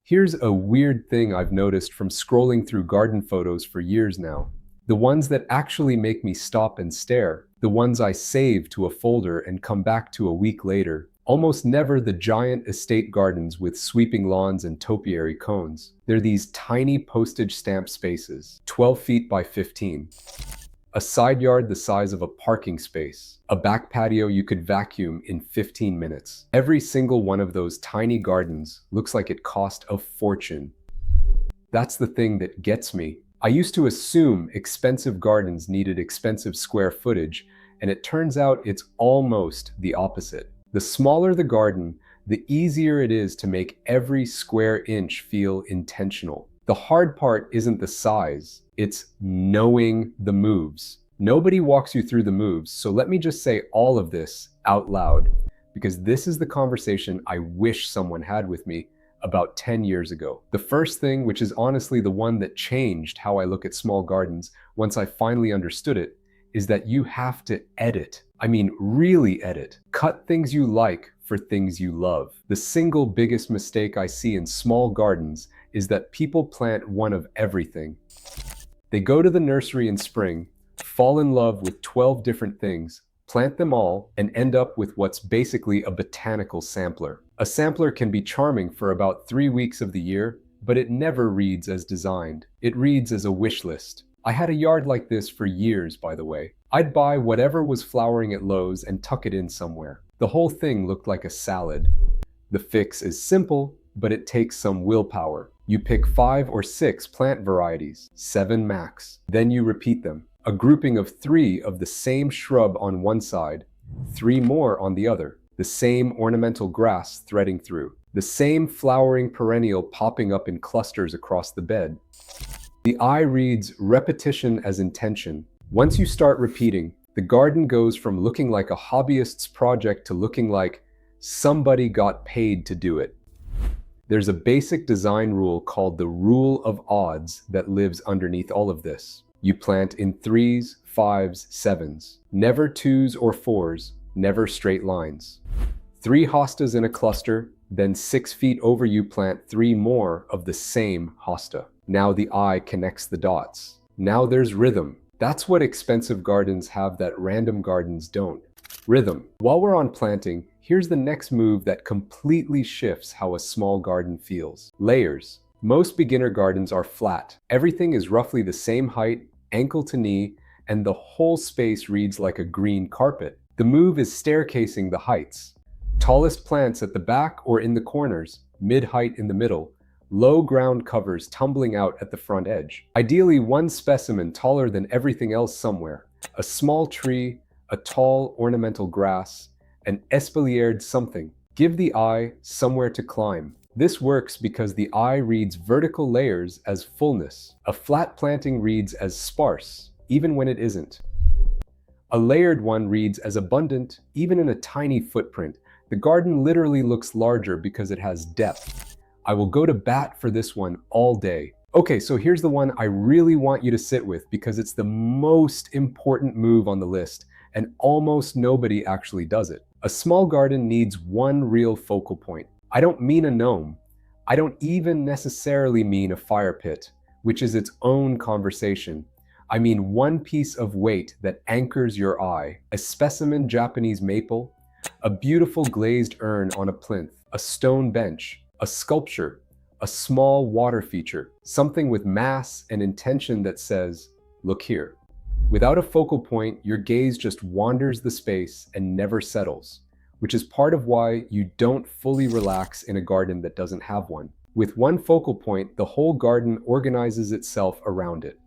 Here's a weird thing I've noticed from scrolling through garden photos for years now. The ones that actually make me stop and stare, the ones I save to a folder and come back to a week later. Almost never the giant estate gardens with sweeping lawns and topiary cones. They're these tiny postage stamp spaces, 12 feet by 15. A side yard the size of a parking space. A back patio you could vacuum in 15 minutes. Every single one of those tiny gardens looks like it cost a fortune. That's the thing that gets me. I used to assume expensive gardens needed expensive square footage, and it turns out it's almost the opposite. The smaller the garden, the easier it is to make every square inch feel intentional. The hard part isn't the size, it's knowing the moves. Nobody walks you through the moves, so let me just say all of this out loud, because this is the conversation I wish someone had with me about 10 years ago. The first thing, which is honestly the one that changed how I look at small gardens once I finally understood it, is that you have to edit. I mean, really edit. Cut things you like for things you love. The single biggest mistake I see in small gardens is that people plant one of everything. They go to the nursery in spring, fall in love with 12 different things, plant them all, and end up with what's basically a botanical sampler. A sampler can be charming for about 3 weeks of the year, but it never reads as designed. It reads as a wish list. I had a yard like this for years, by the way. I'd buy whatever was flowering at Lowe's and tuck it in somewhere. The whole thing looked like a salad. The fix is simple, but it takes some willpower. You pick 5 or 6 plant varieties, 7 max. Then you repeat them. A grouping of 3 of the same shrub on one side, 3 more on the other. The same ornamental grass threading through. The same flowering perennial popping up in clusters across the bed. The eye reads repetition as intention. Once you start repeating, the garden goes from looking like a hobbyist's project to looking like somebody got paid to do it. There's a basic design rule called the rule of odds that lives underneath all of this. You plant in 3s, 5s, 7s. Never 2s or 4s, never straight lines. 3 hostas in a cluster, then 6 feet over you plant 3 more of the same hosta. Now the eye connects the dots. Now there's rhythm. That's what expensive gardens have that random gardens don't. Rhythm. While we're on planting, here's the next move that completely shifts how a small garden feels. Layers. Most beginner gardens are flat. Everything is roughly the same height, ankle to knee, and the whole space reads like a green carpet. The move is staircasing the heights. Tallest plants at the back or in the corners, mid-height in the middle, low ground covers tumbling out at the front edge. Ideally, one specimen taller than everything else somewhere. A small tree, a tall ornamental grass, an espaliered something. Give the eye somewhere to climb. This works because the eye reads vertical layers as fullness. A flat planting reads as sparse, even when it isn't. A layered one reads as abundant, even in a tiny footprint. The garden literally looks larger because it has depth. I will go to bat for this one all day. Okay, so here's the one I really want you to sit with because it's the most important move on the list, and almost nobody actually does it. A small garden needs one real focal point. I don't mean a gnome. I don't even necessarily mean a fire pit, which is its own conversation. I mean one piece of weight that anchors your eye. A specimen Japanese maple, a beautiful glazed urn on a plinth, a stone bench, a sculpture, a small water feature, something with mass and intention that says, look here. Without a focal point, your gaze just wanders the space and never settles, which is part of why you don't fully relax in a garden that doesn't have one. With one focal point, the whole garden organizes itself around it.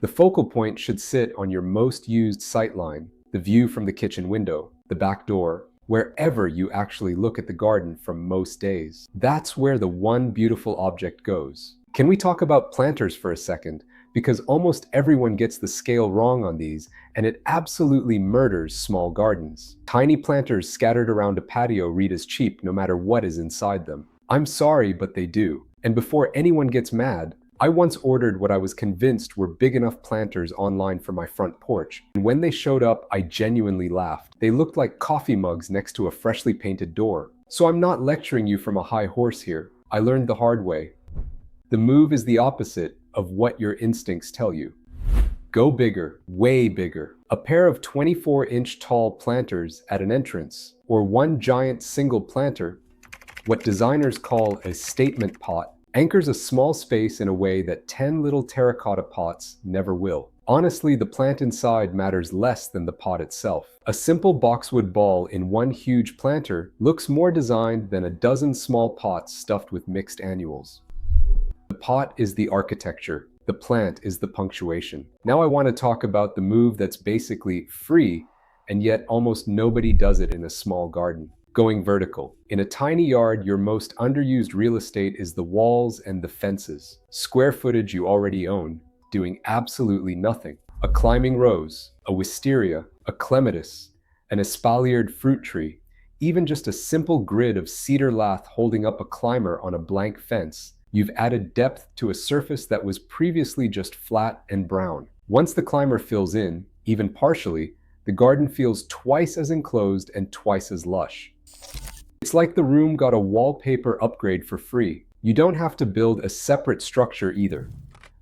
The focal point should sit on your most used sightline, the view from the kitchen window, the back door, wherever you actually look at the garden from most days. That's where the one beautiful object goes. Can we talk about planters for a second? Because almost everyone gets the scale wrong on these, and it absolutely murders small gardens. Tiny planters scattered around a patio read as cheap no matter what is inside them. I'm sorry, but they do. And before anyone gets mad, I once ordered what I was convinced were big enough planters online for my front porch, and when they showed up, I genuinely laughed. They looked like coffee mugs next to a freshly painted door. So I'm not lecturing you from a high horse here. I learned the hard way. The move is the opposite of what your instincts tell you. Go bigger, way bigger. A pair of 24-inch tall planters at an entrance, or one giant single planter, what designers call a statement pot, anchors a small space in a way that 10 little terracotta pots never will. Honestly, the plant inside matters less than the pot itself. A simple boxwood ball in one huge planter looks more designed than a dozen small pots stuffed with mixed annuals. The pot is the architecture. The plant is the punctuation. Now I want to talk about the move that's basically free, and yet almost nobody does it in a small garden. Going vertical. In a tiny yard, your most underused real estate is the walls and the fences. Square footage you already own, doing absolutely nothing. A climbing rose, a wisteria, a clematis, an espaliered fruit tree, even just a simple grid of cedar lath holding up a climber on a blank fence. You've added depth to a surface that was previously just flat and brown. Once the climber fills in, even partially, the garden feels twice as enclosed and twice as lush. It's like the room got a wallpaper upgrade for free. You don't have to build a separate structure either.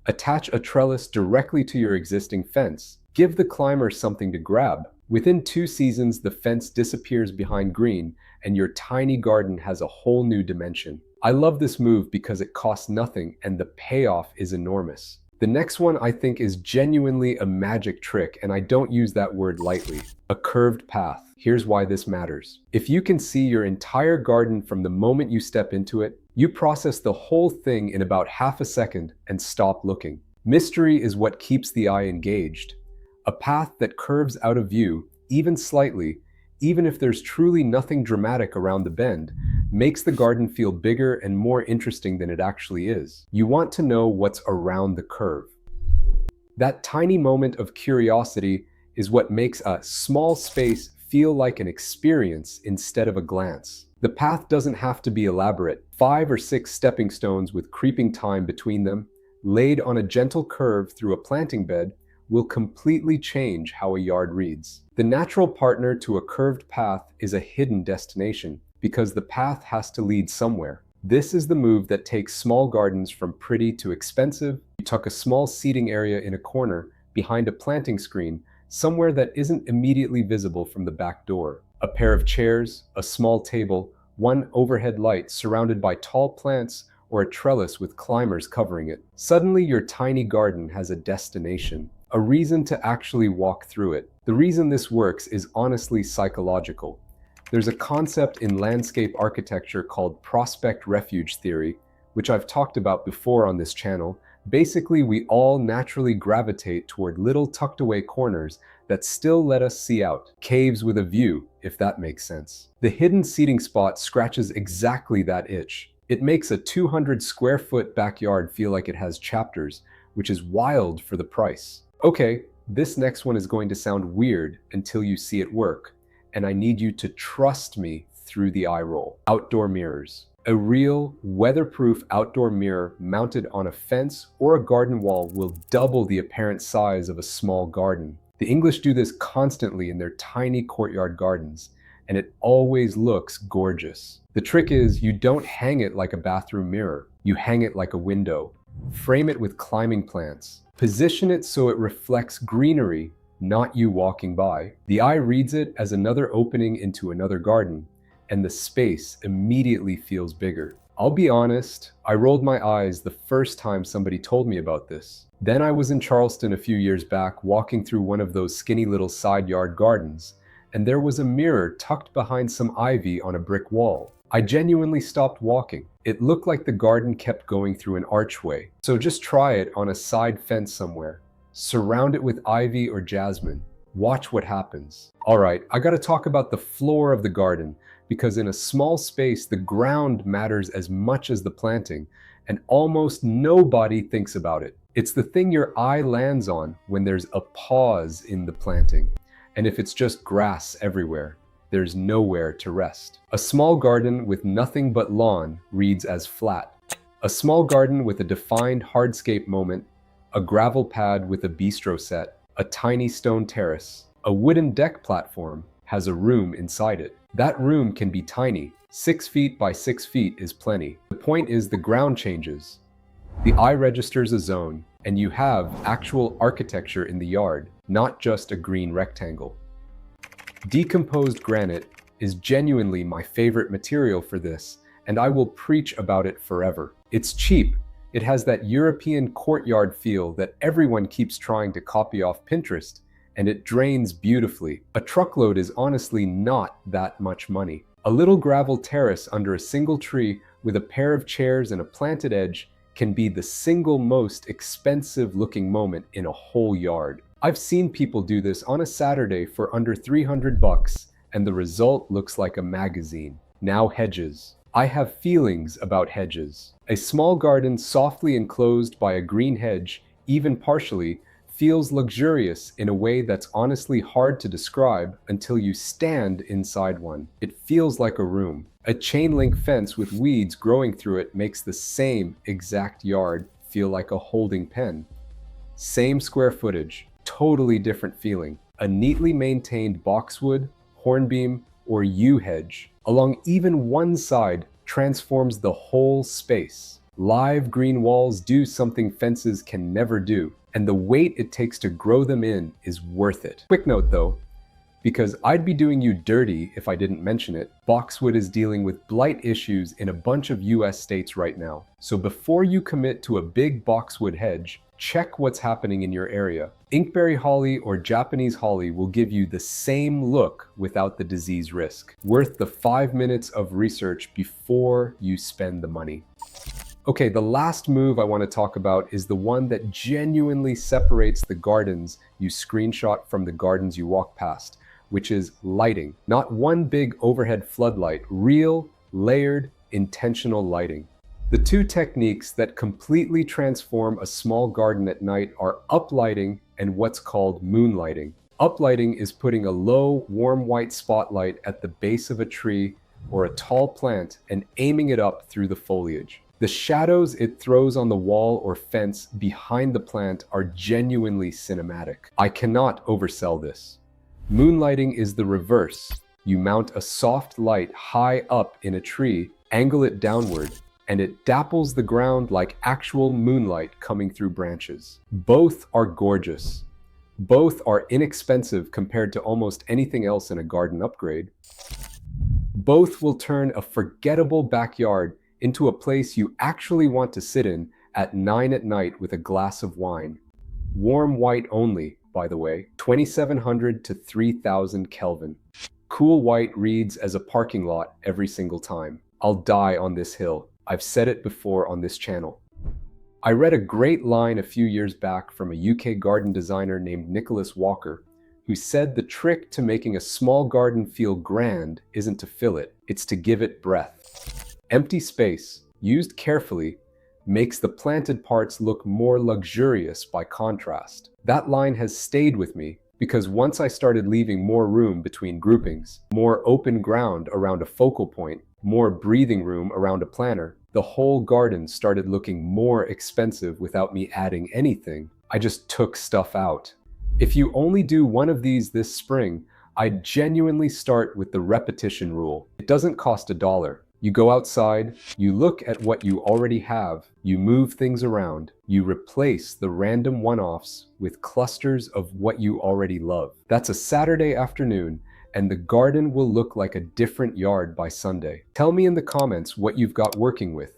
Attach a trellis directly to your existing fence. Give the climber something to grab. Within 2 seasons, the fence disappears behind green, and your tiny garden has a whole new dimension. I love this move because it costs nothing and the payoff is enormous. The next one I think is genuinely a magic trick, and I don't use that word lightly. A curved path. Here's why this matters. If you can see your entire garden from the moment you step into it, you process the whole thing in about half a second and stop looking. Mystery is what keeps the eye engaged. A path that curves out of view, even slightly, even if there's truly nothing dramatic around the bend, makes the garden feel bigger and more interesting than it actually is. You want to know what's around the curve. That tiny moment of curiosity is what makes a small space feel like an experience instead of a glance. The path doesn't have to be elaborate. 5 or 6 stepping stones with creeping time between them, laid on a gentle curve through a planting bed, will completely change how a yard reads. The natural partner to a curved path is a hidden destination, because the path has to lead somewhere. This is the move that takes small gardens from pretty to expensive. You tuck a small seating area in a corner, behind a planting screen, somewhere that isn't immediately visible from the back door. A pair of chairs, a small table, one overhead light surrounded by tall plants, or a trellis with climbers covering it. Suddenly your tiny garden has a destination, a reason to actually walk through it. The reason this works is honestly psychological. There's a concept in landscape architecture called prospect refuge theory, which I've talked about before on this channel. Basically, we all naturally gravitate toward little tucked away corners that still let us see out. Caves with a view, if that makes sense. The hidden seating spot scratches exactly that itch. It makes a 200 square foot backyard feel like it has chapters, which is wild for the price. Okay, this next one is going to sound weird until you see it work, and I need you to trust me through the eye roll. Outdoor mirrors. A real, weatherproof outdoor mirror mounted on a fence or a garden wall will double the apparent size of a small garden. The English do this constantly in their tiny courtyard gardens, and it always looks gorgeous. The trick is, you don't hang it like a bathroom mirror. You hang it like a window. Frame it with climbing plants. Position it so it reflects greenery, not you walking by. The eye reads it as another opening into another garden, and the space immediately feels bigger. I'll be honest, I rolled my eyes the first time somebody told me about this. Then I was in Charleston a few years back, walking through one of those skinny little side yard gardens, and there was a mirror tucked behind some ivy on a brick wall. I genuinely stopped walking. It looked like the garden kept going through an archway. So just try it on a side fence somewhere. Surround it with ivy or jasmine. Watch what happens. All right, I gotta talk about the floor of the garden, because in a small space, the ground matters as much as the planting, and almost nobody thinks about it. It's the thing your eye lands on when there's a pause in the planting. And if it's just grass everywhere, there's nowhere to rest. A small garden with nothing but lawn reads as flat. A small garden with a defined hardscape moment, a gravel pad with a bistro set, a tiny stone terrace, a wooden deck platform has a room inside it. That room can be tiny, 6 feet by 6 feet is plenty. The point is the ground changes. The eye registers a zone, and you have actual architecture in the yard, not just a green rectangle. Decomposed granite is genuinely my favorite material for this, and I will preach about it forever. It's cheap. It has that European courtyard feel that everyone keeps trying to copy off Pinterest, and it drains beautifully. A truckload is honestly not that much money. A little gravel terrace under a single tree with a pair of chairs and a planted edge can be the single most expensive looking moment in a whole yard. I've seen people do this on a Saturday for under $300, and the result looks like a magazine. Now hedges. I have feelings about hedges. A small garden softly enclosed by a green hedge, even partially, feels luxurious in a way that's honestly hard to describe until you stand inside one. It feels like a room. A chain link fence with weeds growing through it makes the same exact yard feel like a holding pen. Same square footage, totally different feeling. A neatly maintained boxwood, hornbeam, or yew hedge along even one side transforms the whole space. Live green walls do something fences can never do, and the weight it takes to grow them in is worth it. Quick note though, because I'd be doing you dirty if I didn't mention it, boxwood is dealing with blight issues in a bunch of US states right now. So before you commit to a big boxwood hedge, check what's happening in your area. Inkberry holly or Japanese holly will give you the same look without the disease risk. Worth the 5 minutes of research before you spend the money. Okay, the last move I want to talk about is the one that genuinely separates the gardens you screenshot from the gardens you walk past, which is lighting. Not one big overhead floodlight, real, layered, intentional lighting. The two techniques that completely transform a small garden at night are uplighting and what's called moonlighting. Uplighting is putting a low, warm white spotlight at the base of a tree or a tall plant and aiming it up through the foliage. The shadows it throws on the wall or fence behind the plant are genuinely cinematic. I cannot oversell this. Moonlighting is the reverse. You mount a soft light high up in a tree, angle it downward, and it dapples the ground like actual moonlight coming through branches. Both are gorgeous. Both are inexpensive compared to almost anything else in a garden upgrade. Both will turn a forgettable backyard into a place you actually want to sit in at 9 at night with a glass of wine. Warm white only, by the way, 2700 to 3000 Kelvin. Cool white reads as a parking lot every single time. I'll die on this hill. I've said it before on this channel. I read a great line a few years back from a UK garden designer named Nicholas Walker, who said the trick to making a small garden feel grand isn't to fill it, it's to give it breath. Empty space, used carefully, makes the planted parts look more luxurious by contrast. That line has stayed with me because once I started leaving more room between groupings, more open ground around a focal point, more breathing room around a planter, the whole garden started looking more expensive without me adding anything. I just took stuff out. If you only do one of these this spring, I'd genuinely start with the repetition rule. It doesn't cost $1. You go outside, you look at what you already have, you move things around, you replace the random one-offs with clusters of what you already love. That's a Saturday afternoon, and the garden will look like a different yard by Sunday. Tell me in the comments what you've got working with.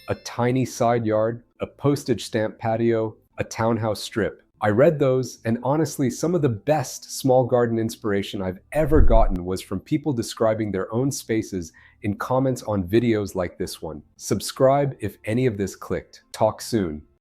A tiny side yard, a postage stamp patio, a townhouse strip. I read those, and honestly, some of the best small garden inspiration I've ever gotten was from people describing their own spaces in comments on videos like this one. Subscribe if any of this clicked. Talk soon.